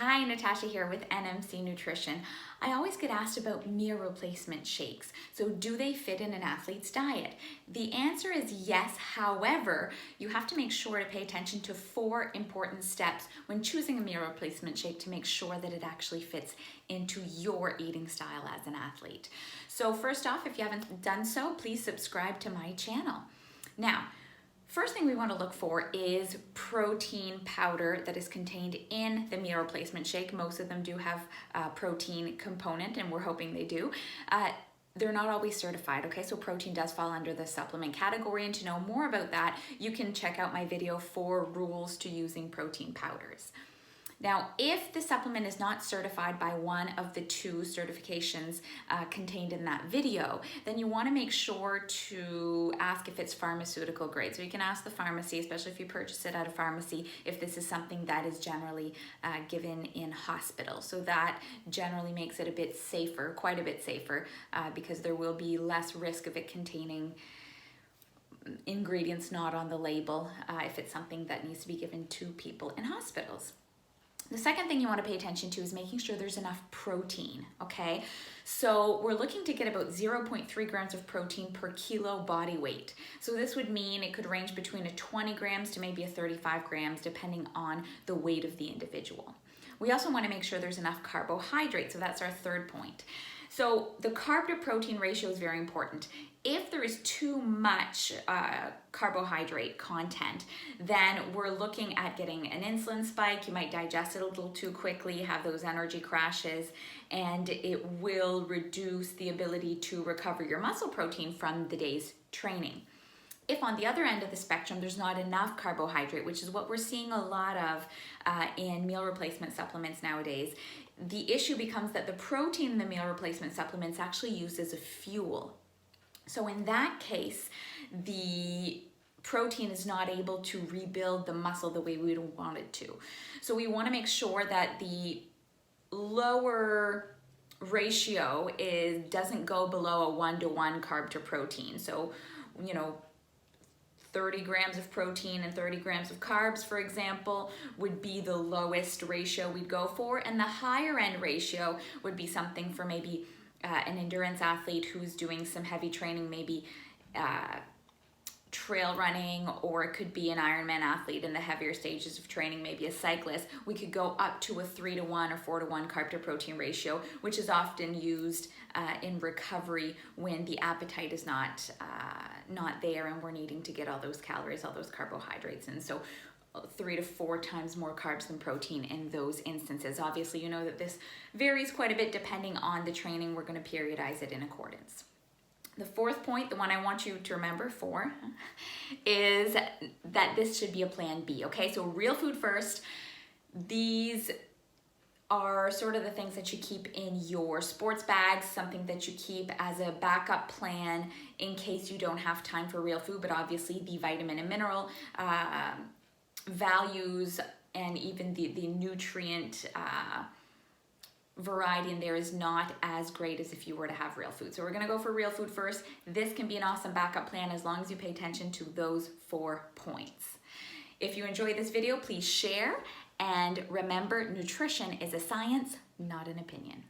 Hi, Natasha here with NMC Nutrition. I always get asked about meal replacement shakes. So do they fit in an athlete's diet? The answer is yes. However, you have to make sure to pay attention to 4 important steps when choosing a meal replacement shake to make sure that it actually fits into your eating style as an athlete. So first off, if you haven't done so, please subscribe to my channel. Now, first thing we want to look for is protein powder that is contained in the meal replacement shake. Most of them do have a protein component, and we're hoping they do. They're not always certified, okay? So protein does fall under the supplement category, and to know more about that, you can check out my video 4 rules to using protein powders. Now, if the supplement is not certified by one of the 2 certifications contained in that video, then you want to make sure to ask if it's pharmaceutical grade. So you can ask the pharmacy, especially if you purchase it at a pharmacy, if this is something that is generally given in hospitals. So that generally makes it a bit safer, quite a bit safer, because there will be less risk of it containing ingredients not on the label if it's something that needs to be given to people in hospitals. The second thing you want to pay attention to is making sure there's enough protein, okay? So we're looking to get about 0.3 grams of protein per kilo body weight. So this would mean it could range between a 20 grams to maybe a 35 grams depending on the weight of the individual. We also want to make sure there's enough carbohydrate, so that's our third point. So the carb to protein ratio is very important. If there is too much carbohydrate content, then we're looking at getting an insulin spike. You might digest it a little too quickly, have those energy crashes, and it will reduce the ability to recover your muscle protein from the day's training. If on the other end of the spectrum, there's not enough carbohydrate, which is what we're seeing a lot of in meal replacement supplements nowadays, the issue becomes that the protein in the meal replacement supplements actually used as a fuel. So in that case, the protein is not able to rebuild the muscle the way we would want it to. So we want to make sure that the lower ratio doesn't go below a 1-to-1 carb to protein. So, 30 grams of protein and 30 grams of carbs, for example, would be the lowest ratio we'd go for. And the higher end ratio would be something for maybe an endurance athlete who's doing some heavy training, maybe trail running, or it could be an Ironman athlete in the heavier stages of training, maybe a cyclist. We could go up to a 3-to-1 or 4-to-1 carb to protein ratio, which is often used in recovery when the appetite is not there and we're needing to get all those calories, all those carbohydrates in. So 3 to 4 times more carbs than protein in those instances. Obviously, you know that this varies quite a bit depending on the training. We're going to periodize it in accordance. The fourth point, the one I want you to remember is that this should be a plan B, okay? So real food first. These are sort of the things that you keep in your sports bags, something that you keep as a backup plan in case you don't have time for real food, but obviously the vitamin and mineral values and even the nutrient variety in there is not as great as if you were to have real food. So we're going to go for real food first. This can be an awesome backup plan as long as you pay attention to those 4 points. If you enjoyed this video, please share, and remember, nutrition is a science, not an opinion.